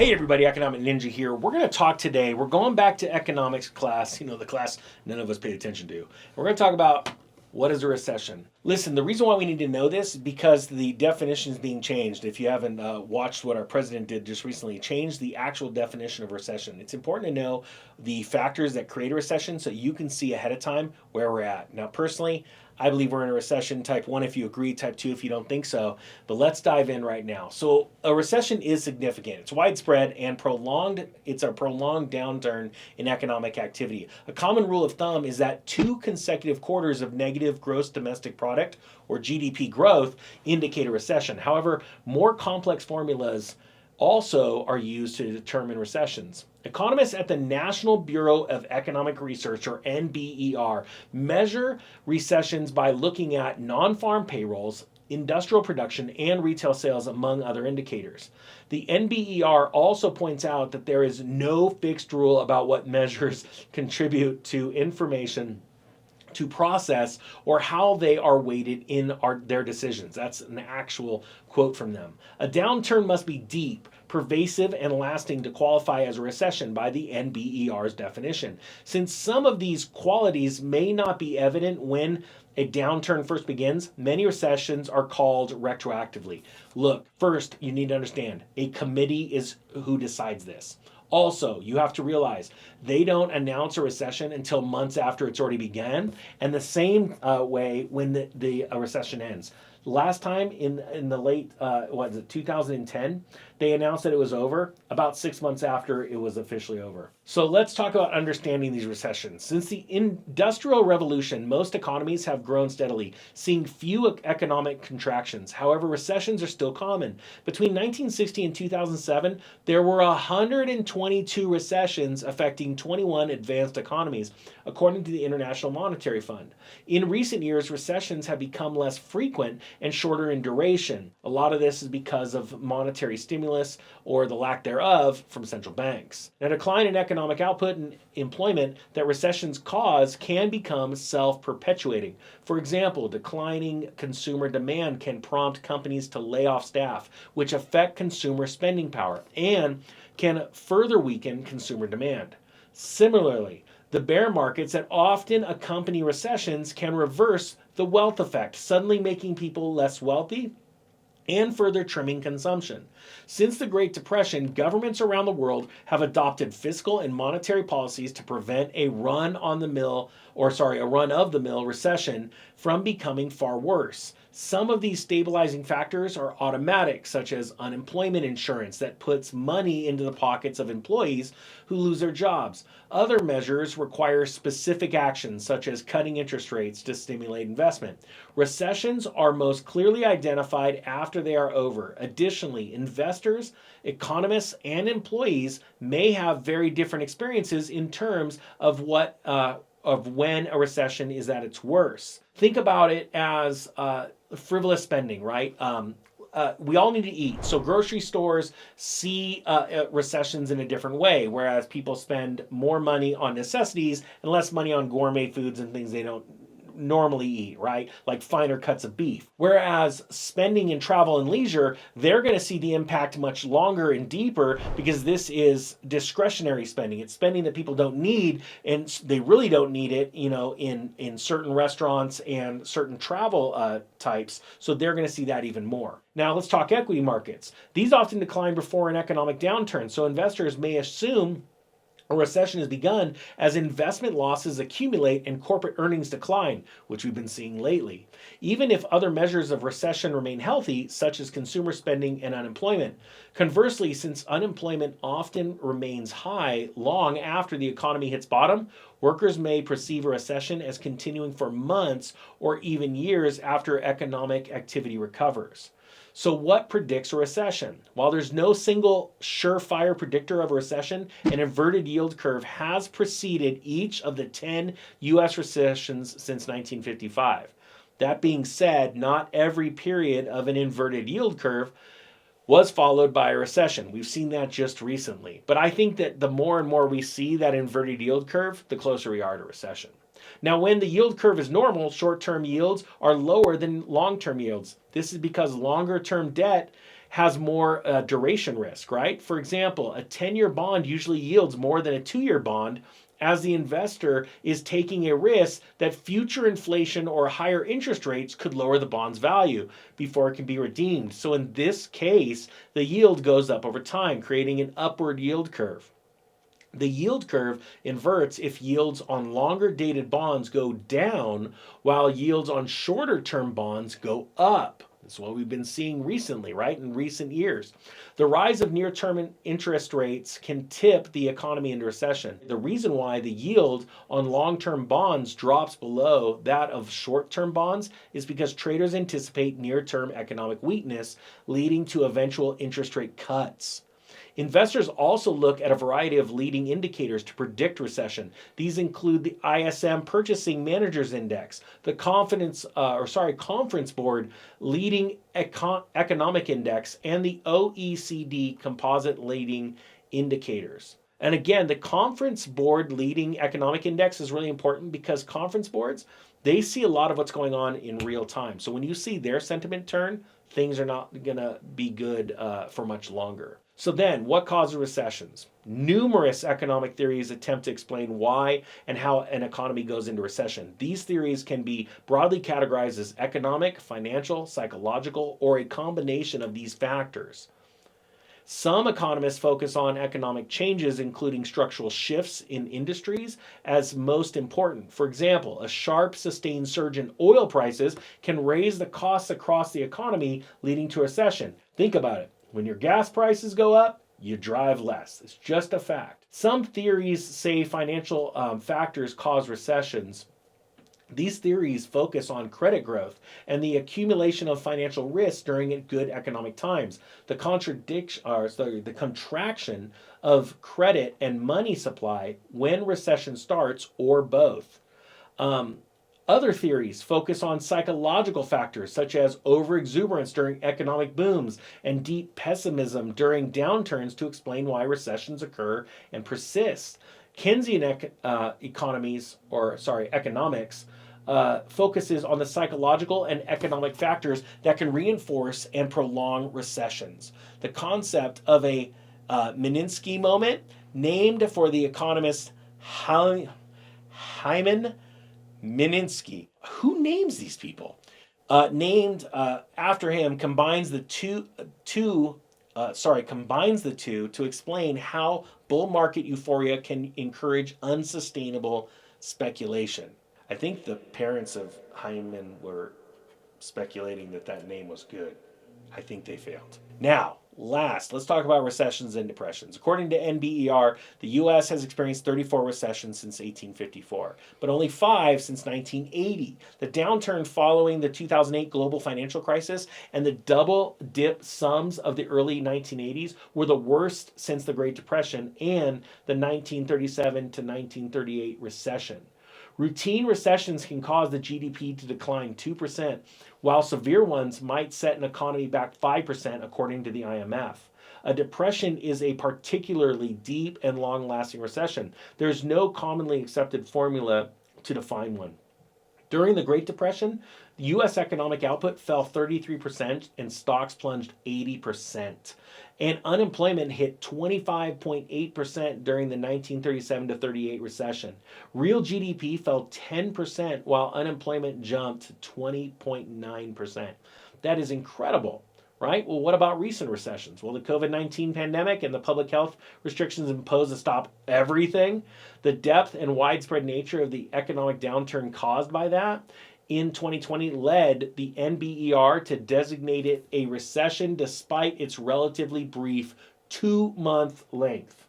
Hey everybody, Economic Ninja here. We're going to talk today. We're going back to economics class, the class none of us paid attention to. We're going to talk about what is a recession. Listen, the reason why we need to know this is because the definition is being changed. If you haven't watched what our president did just recently, changed the actual definition of recession. It's important to know the factors that create a recession so you can see ahead of time where we're at. Now, personally, I believe we're in a recession. Type 1 if you agree, type 2 if you don't think so. But let's dive in right now. So a recession is significant. It's widespread and prolonged. It's a prolonged downturn in economic activity. A common rule of thumb is that 2 consecutive quarters of negative gross domestic product or GDP growth indicate a recession. However, more complex formulas also are used to determine recessions. Economists at the National Bureau of Economic Research, or NBER, measure recessions by looking at non-farm payrolls, industrial production, and retail sales, among other indicators. The NBER also points out that there is no fixed rule about what measures contribute to information to process or how they are weighted in their decisions. That's an actual quote from them. A downturn must be deep, pervasive, and lasting to qualify as a recession by the NBER's definition. Since some of these qualities may not be evident when a downturn first begins, many recessions are called retroactively. Look, first, you need to understand a committee is who decides this. Also, you have to realize they don't announce a recession until months after it's already began, and the same way when the recession ends. Last time in the late 2010, they announced that it was over about 6 months after it was officially over. So let's talk about understanding these recessions. Since the Industrial Revolution, most economies have grown steadily, seeing few economic contractions. However, recessions are still common. Between 1960 and 2007, there were 122 recessions affecting 21 advanced economies, according to the International Monetary Fund. In recent years, recessions have become less frequent and shorter in duration. A lot of this is because of monetary stimulus or the lack thereof from central banks. Now, decline in economic output and employment that recessions cause can become self-perpetuating. For example, declining consumer demand can prompt companies to lay off staff, which affect consumer spending power and can further weaken consumer demand. Similarly, the bear markets that often accompany recessions can reverse the wealth effect, suddenly making people less wealthy and further trimming consumption. Since the Great Depression, governments around the world have adopted fiscal and monetary policies to prevent a run of the mill recession from becoming far worse. Some of these stabilizing factors are automatic, such as unemployment insurance that puts money into the pockets of employees who lose their jobs. Other measures require specific actions, such as cutting interest rates to stimulate investment. Recessions are most clearly identified after they are over. Additionally, investors, economists, and employees may have very different experiences in terms of when a recession is at its worst. Think about it as frivolous spending, right? We all need to eat. So grocery stores see recessions in a different way, whereas people spend more money on necessities and less money on gourmet foods and things they don't normally eat, right? Like finer cuts of beef. Whereas spending in travel and leisure, they're going to see the impact much longer and deeper because this is discretionary spending. It's spending that people don't need, and they really don't need it, in certain restaurants and certain travel types. So they're going to see that even more. Now let's talk equity markets. These often decline before an economic downturn, so investors may assume a recession has begun as investment losses accumulate and corporate earnings decline, which we've been seeing lately. Even if other measures of recession remain healthy, such as consumer spending and unemployment. Conversely, since unemployment often remains high long after the economy hits bottom, workers may perceive a recession as continuing for months or even years after economic activity recovers. So what predicts a recession? While there's no single surefire predictor of a recession, an inverted yield curve has preceded each of the 10 U.S. recessions since 1955. That being said, not every period of an inverted yield curve was followed by a recession. We've seen that just recently. But I think that the more and more we see that inverted yield curve, the closer we are to recession. Now, when the yield curve is normal, short-term yields are lower than long-term yields. This is because longer-term debt has more duration risk, right? For example, a 10-year bond usually yields more than a 2-year bond, as the investor is taking a risk that future inflation or higher interest rates could lower the bond's value before it can be redeemed. So in this case, the yield goes up over time, creating an upward yield curve. The yield curve inverts if yields on longer dated bonds go down while yields on shorter term bonds go up. That's what we've been seeing recently, right? In recent years. The rise of near-term interest rates can tip the economy into recession. The reason why the yield on long-term bonds drops below that of short-term bonds is because traders anticipate near-term economic weakness, leading to eventual interest rate cuts. Investors also look at a variety of leading indicators to predict recession. These include the ISM Purchasing Managers Index, the Conference Board Leading Economic Index, and the OECD Composite Leading Indicators. And again, the Conference Board Leading Economic Index is really important because conference boards, they see a lot of what's going on in real time. So when you see their sentiment turn, things are not going to be good for much longer. So then, what causes recessions? Numerous economic theories attempt to explain why and how an economy goes into recession. These theories can be broadly categorized as economic, financial, psychological, or a combination of these factors. Some economists focus on economic changes, including structural shifts in industries, as most important. For example, a sharp, sustained surge in oil prices can raise the costs across the economy, leading to a recession. Think about it. When your gas prices go up, you drive less. It's just a fact. Some theories say financial factors cause recessions. These theories focus on credit growth and the accumulation of financial risk during good economic times. The contraction of credit and money supply when recession starts, or both. Other theories focus on psychological factors such as overexuberance during economic booms and deep pessimism during downturns to explain why recessions occur and persist. Keynesian economics focuses on the psychological and economic factors that can reinforce and prolong recessions. The concept of a Minsky moment, named for the economist Hyman Minsky. Who names these people? Named after him, combines the two to explain how bull market euphoria can encourage unsustainable speculation. I think the parents of Hyman were speculating that name was good. I think they failed. Now, last, let's talk about recessions and depressions. According to NBER, the U.S. has experienced 34 recessions since 1854, but only 5 since 1980. The downturn following the 2008 global financial crisis and the double dip sums of the early 1980s were the worst since the Great Depression and the 1937 to 1938 recession. Routine recessions can cause the GDP to decline 2%, while severe ones might set an economy back 5%, according to the IMF. A depression is a particularly deep and long-lasting recession. There is no commonly accepted formula to define one. During the Great Depression, the U.S. economic output fell 33% and stocks plunged 80%. And unemployment hit 25.8% during the 1937 to 38 recession. Real GDP fell 10% while unemployment jumped to 20.9%. That is incredible, right? Well, what about recent recessions? Well, the COVID-19 pandemic and the public health restrictions imposed to stop everything. The depth and widespread nature of the economic downturn caused by that in 2020 led the NBER to designate it a recession despite its relatively brief 2-month length.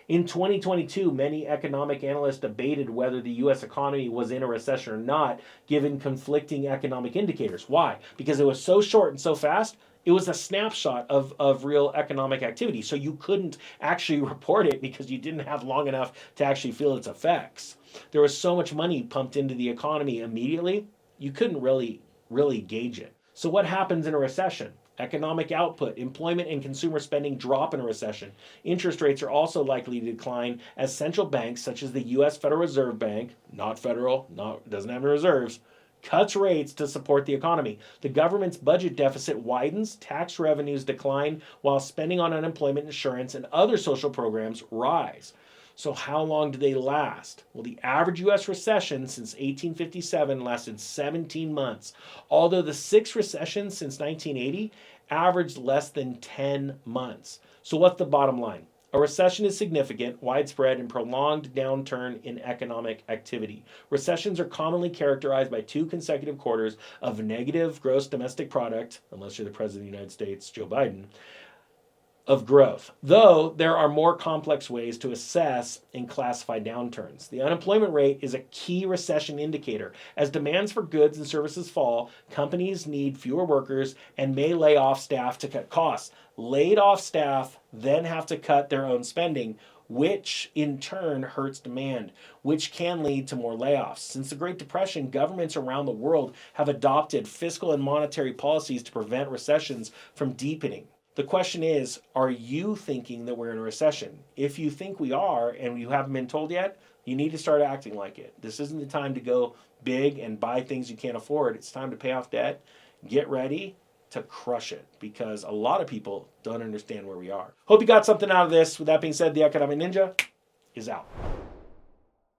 In 2022, many economic analysts debated whether the U.S. economy was in a recession or not, given conflicting economic indicators. Why? Because it was so short and so fast. It was a snapshot of real economic activity. So you couldn't actually report it because you didn't have long enough to actually feel its effects. There was so much money pumped into the economy immediately, you couldn't really gauge it. So what happens in a recession? Economic output, employment, and consumer spending drop in a recession. Interest rates are also likely to decline as central banks such as the U.S. Federal Reserve Bank, not federal, doesn't have any reserves, cuts rates to support the economy. The government's budget deficit widens, tax revenues decline, while spending on unemployment insurance and other social programs rise. So how long do they last? Well, the average U.S. recession since 1857 lasted 17 months, although the 6 recessions since 1980 averaged less than 10 months. So what's the bottom line? A recession is significant, widespread, and prolonged downturn in economic activity. Recessions are commonly characterized by 2 consecutive quarters of negative gross domestic product, unless you're the President of the United States, Joe Biden, of growth, though there are more complex ways to assess and classify downturns. The unemployment rate is a key recession indicator. As demands for goods and services fall, companies need fewer workers and may lay off staff to cut costs. Laid off staff then have to cut their own spending, which in turn hurts demand, which can lead to more layoffs. Since the Great Depression, governments around the world have adopted fiscal and monetary policies to prevent recessions from deepening. The question is, are you thinking that we're in a recession? If you think we are and you haven't been told yet, you need to start acting like it. This isn't the time to go big and buy things you can't afford. It's time to pay off debt. Get ready to crush it, because a lot of people don't understand where we are. Hope you got something out of this. With that being said, the Economic Ninja is out.